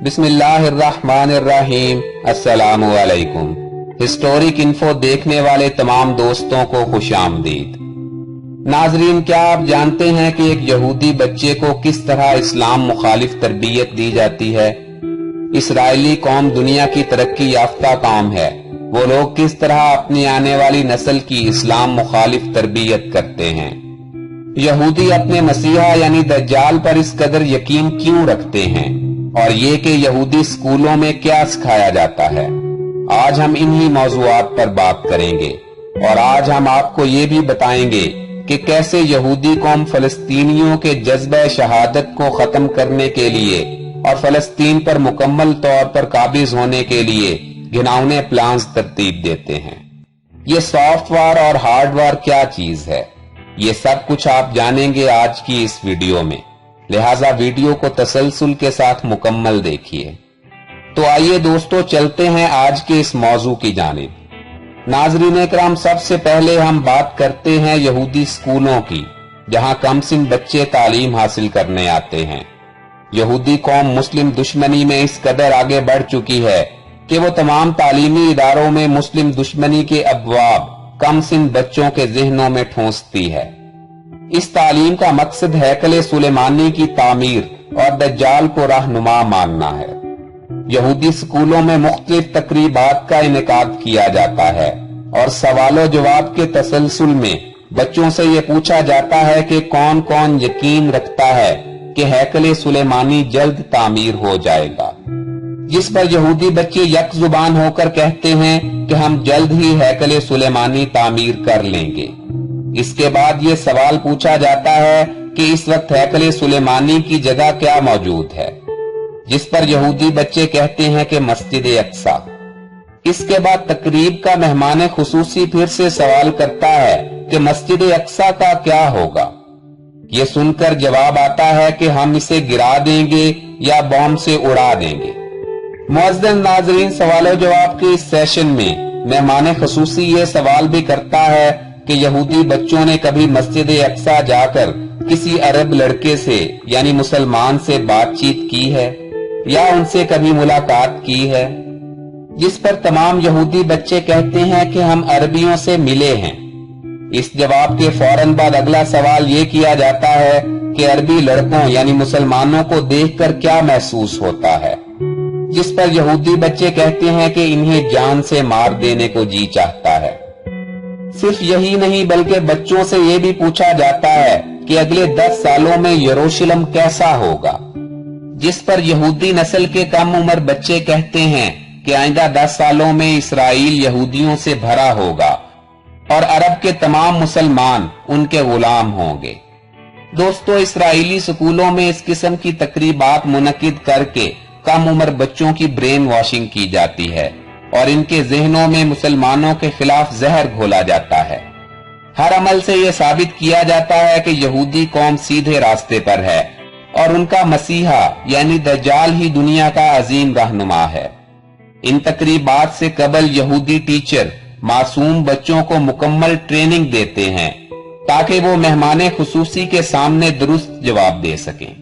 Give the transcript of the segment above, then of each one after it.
बिस्मिल्लाहिर्रहमानिर्रहीम। अस्सलामु अलैकुम। हिस्टोरिक इन्फो देखने वाले तमाम दोस्तों को खुश आमदीद। नाजरीन, क्या आप जानते हैं कि एक यहूदी बच्चे को किस तरह इस्लाम मुखालिफ तरबियत दी जाती है? इसराइली कौम दुनिया की तरक्की याफ्ता कौम है। वो लोग किस तरह अपनी आने वाली नस्ल की इस्लाम मुखालिफ तरबियत करते हैं? यहूदी अपने मसीहा यानी दज्जाल पर इस कदर यकीन क्यों रखते हैं, और ये कि यहूदी स्कूलों में क्या सिखाया जाता है? आज हम इन्हीं मौज़ूआत पर बात करेंगे और आज हम आपको ये भी बताएंगे कि कैसे यहूदी कौम फलस्तीनियों के जज्बे शहादत को खत्म करने के लिए और फलस्तीन पर मुकम्मल तौर पर काबिज होने के लिए घिनौने प्लान्स तरतीब देते हैं। ये सॉफ्टवेयर और हार्डवेयर क्या चीज है, ये सब कुछ आप जानेंगे आज की इस वीडियो में, लिहाजा वीडियो को तसलसल के साथ मुकम्मल देखिए। तो आइए दोस्तों, चलते हैं आज के इस मौजू की जानिब। नाज़रीन इकराम, सबसे पहले हम बात करते हैं यहूदी स्कूलों की, जहां कमसिन बच्चे तालीम हासिल करने आते हैं। यहूदी कौम मुस्लिम दुश्मनी में इस कदर आगे बढ़ चुकी है कि वो तमाम तालीमी इदारों में मुस्लिम दुश्मनी के अबवाब कमसिन बच्चों के ज़हनों में ठूंसती है। इस तालीम का मकसद हैकले सुलेमानी की तामीर और दज्जाल को रहनुमा मानना है। यहूदी स्कूलों में मुख्तलिफ तकरीबात का इनेकाद किया जाता है और सवालों जवाब के तसलसल में बच्चों से ये पूछा जाता है कि कौन कौन यकीन रखता है कि हैकले सुलेमानी जल्द तामीर हो जाएगा, जिस पर यहूदी बच्चे यक जुबान होकर कहते हैं कि हम जल्द ही हैकले सुलेमानी तामीर कर लेंगे। इसके बाद ये सवाल पूछा जाता है कि इस वक्त हैकले सुलेमानी की जगह क्या मौजूद है, जिस पर यहूदी बच्चे कहते हैं कि मस्जिद अक्सा। इसके बाद तकरीब का मेहमान खुसूसी फिर से सवाल करता है कि मस्जिद अक्सा का क्या होगा। ये सुनकर जवाब आता है कि हम इसे गिरा देंगे या बॉम्ब से उड़ा देंगे। मुअज़्ज़िज़ नाज़रीन, सवाल जवाब के इस सेशन में मेहमान खुसूसी ये सवाल भी करता है कि यहूदी बच्चों ने कभी मस्जिद अक्सा जाकर किसी अरब लड़के से यानी मुसलमान से बातचीत की है या उनसे कभी मुलाकात की है, जिस पर तमाम यहूदी बच्चे कहते हैं कि हम अरबियों से मिले हैं। इस जवाब के फौरन बाद अगला सवाल ये किया जाता है कि अरबी लड़कों यानी मुसलमानों को देखकर क्या महसूस होता है, जिस पर यहूदी बच्चे कहते हैं कि इन्हें जान से मार देने को जी चाहता है। सिर्फ यही नहीं बल्कि बच्चों से ये भी पूछा जाता है कि अगले 10 सालों में यरूशलेम कैसा होगा, जिस पर यहूदी नस्ल के कम उम्र बच्चे कहते हैं कि आइंदा 10 सालों में इसराइल यहूदियों से भरा होगा और अरब के तमाम मुसलमान उनके गुलाम होंगे। दोस्तों, इसराइली स्कूलों में इस किस्म की तकरीबात मुनक्किद करके कम उम्र बच्चों की ब्रेन वॉशिंग की जाती है और इनके जहनों में मुसलमानों के खिलाफ जहर घोला जाता है। हर अमल से यह साबित किया जाता है कि यहूदी कौम सीधे रास्ते पर है और उनका मसीहा यानी दज्जाल ही दुनिया का अजीम रहनुमा है। इन तकरीबात से कबल यहूदी टीचर मासूम बच्चों को मुकम्मल ट्रेनिंग देते हैं ताकि वो मेहमान खुसूसी के सामने दुरुस्त जवाब दे सकें।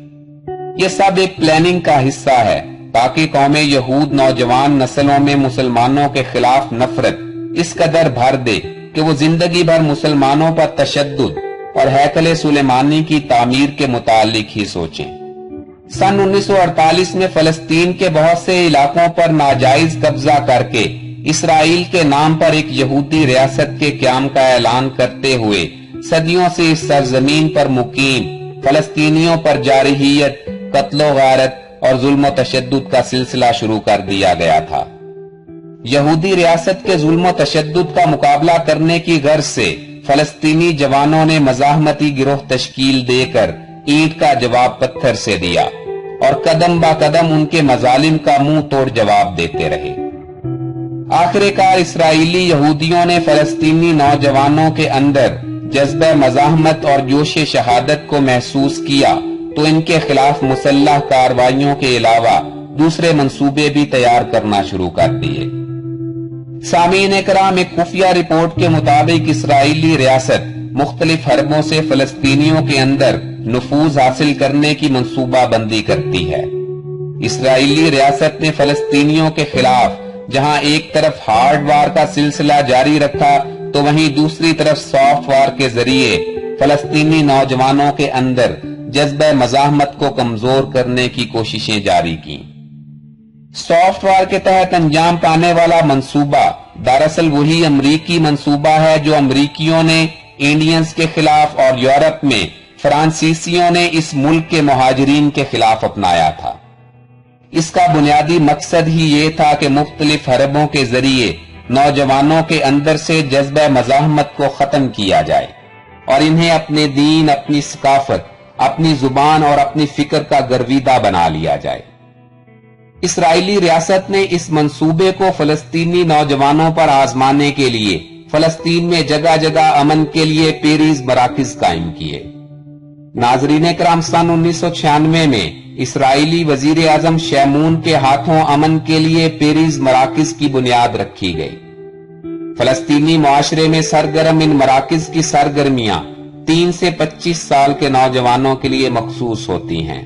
ये सब एक प्लानिंग का हिस्सा है ताकि कौमे यहूद नौजवान नस्लों में मुसलमानों के खिलाफ नफरत इस कदर भर दे कि वो जिंदगी भर मुसलमानों पर तशद्दुद और हैकले सुलेमानी की तामीर के मुतालिक ही सोचें। सन 1948 में फलस्तीन के बहुत से इलाकों पर नाजायज कब्जा करके इसराइल के नाम पर एक यहूदी रियासत के क़याम का ऐलान करते हुए सदियों से इस सरजमीन पर मुकीम फलस्तीनियों पर जारहियत, कत्लो गारत और जुल्म तशद्दुद का सिलसिला शुरू कर दिया गया था। यहूदी रियासत के जुल्म तशद्दुद का मुकाबला करने की गर्ज से फलस्तीनी जवानों ने मज़ाहमती गिरोह तश्कील देकर ईंट का जवाब पत्थर से दिया और कदम बा कदम उनके मजालिम का मुंह तोड़ जवाब देते रहे। आखिरकार इसराइली यहूदियों ने फलस्तीनी नौजवानों के अंदर जज्बे मज़ाहमत और जोशे शहादत को महसूस किया तो इनके खिलाफ मुसल्लह कार्रवाइयों के अलावा दूसरे मंसूबे भी तैयार करना शुरू कर दिए। सामीन इकराम, एक खुफिया रिपोर्ट के मुताबिक इसराइली रियासत मुख्तलिफ हरबों से फलस्तीनियों के अंदर नफूज हासिल करने की मंसूबा बंदी करती है। اسرائیلی ریاست نے فلسطینیوں کے خلاف جہاں ایک طرف ہارڈ وار کا سلسلہ جاری رکھا تو وہیں دوسری طرف سافٹ وار کے ذریعے فلسطینی نوجوانوں کے اندر جذبہ مزاحمت کو کمزور کرنے کی کوششیں جاری کی۔ سافٹ وار کے تحت انجام پانے والا منصوبہ دراصل وہی امریکی منصوبہ ہے جو امریکیوں نے انڈینز کے خلاف اور یورپ میں فرانسیسیوں نے اس ملک کے مہاجرین کے خلاف اپنایا تھا۔ اس کا بنیادی مقصد ہی یہ تھا کہ مختلف حربوں کے ذریعے نوجوانوں کے اندر سے جذبہ مزاحمت کو ختم کیا جائے اور انہیں اپنے دین، اپنی ثقافت، اپنی زبان اور اپنی فکر کا گرویدہ بنا لیا جائے۔ اسرائیلی ریاست نے اس منصوبے کو فلسطینی نوجوانوں پر آزمانے کے لیے فلسطین میں جگہ جگہ امن کے لیے پیریز مراکز قائم کیے۔ ناظرین کرام، سن 1996 میں اسرائیلی وزیر اعظم شیمون کے ہاتھوں امن کے لیے پیریز مراکز کی بنیاد رکھی گئی۔ فلسطینی معاشرے میں سرگرم ان مراکز کی سرگرمیاں 3 سے 25 سال کے نوجوانوں کے لیے مخصوص ہوتی ہیں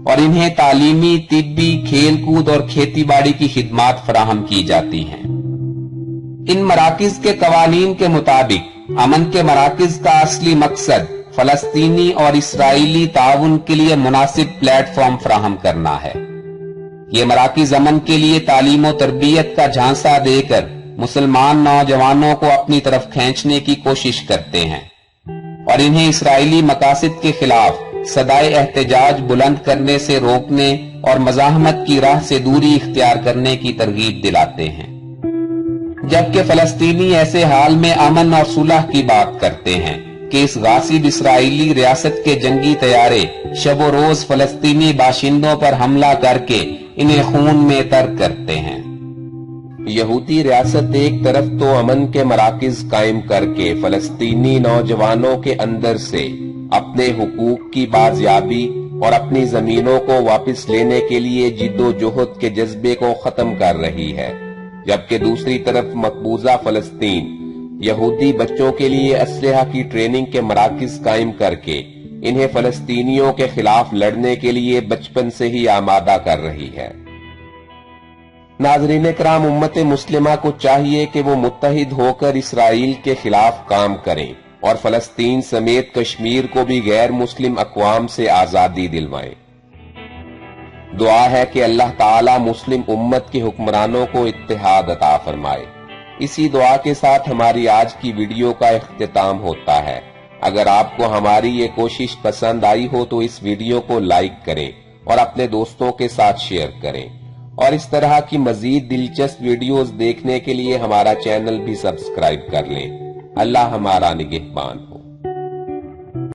اور انہیں تعلیمی، طبی، کھیل کود اور کھیتی باڑی کی خدمات فراہم کی جاتی ہیں۔ ان مراکز کے قوانین کے مطابق امن کے مراکز کا اصلی مقصد فلسطینی اور اسرائیلی تعاون کے لیے مناسب پلیٹ فارم فراہم کرنا ہے۔ یہ مراکز امن کے لیے تعلیم و تربیت کا جھانسا دے کر مسلمان نوجوانوں کو اپنی طرف کھینچنے کی کوشش کرتے ہیں اور انہیں اسرائیلی مقاصد کے خلاف صدائے احتجاج بلند کرنے سے روکنے اور مزاحمت کی راہ سے دوری اختیار کرنے کی ترغیب دلاتے ہیں، جبکہ فلسطینی ایسے حال میں امن اور صلح کی بات کرتے ہیں کہ اس غاصب اسرائیلی ریاست کے جنگی طیارے شب و روز فلسطینی باشندوں پر حملہ کر کے انہیں خون میں ترک کرتے ہیں۔ یہودی ریاست ایک طرف تو امن کے مراکز قائم کر کے فلسطینی نوجوانوں کے اندر سے اپنے حقوق کی بازیابی اور اپنی زمینوں کو واپس لینے کے لیے جد و جہد کے جذبے کو ختم کر رہی ہے، جبکہ دوسری طرف مقبوضہ فلسطین یہودی بچوں کے لیے اسلحہ کی ٹریننگ کے مراکز قائم کر کے انہیں فلسطینیوں کے خلاف لڑنے کے لیے بچپن سے ہی آمادہ کر رہی ہے۔ ناظرین کرام، امت مسلمہ کو چاہیے کہ وہ متحد ہو کر اسرائیل کے خلاف کام کریں اور فلسطین سمیت کشمیر کو بھی غیر مسلم اقوام سے آزادی دلوائیں۔ دعا ہے کہ اللہ تعالی مسلم امت کے حکمرانوں کو اتحاد عطا فرمائے۔ اسی دعا کے ساتھ ہماری آج کی ویڈیو کا اختتام ہوتا ہے۔ اگر آپ کو ہماری یہ کوشش پسند آئی ہو تو اس ویڈیو کو لائک کریں اور اپنے دوستوں کے ساتھ شیئر کریں، اور اس طرح کی مزید دلچسپ ویڈیوز دیکھنے کے لیے ہمارا چینل بھی سبسکرائب کر لیں۔ اللہ ہمارا نگہبان۔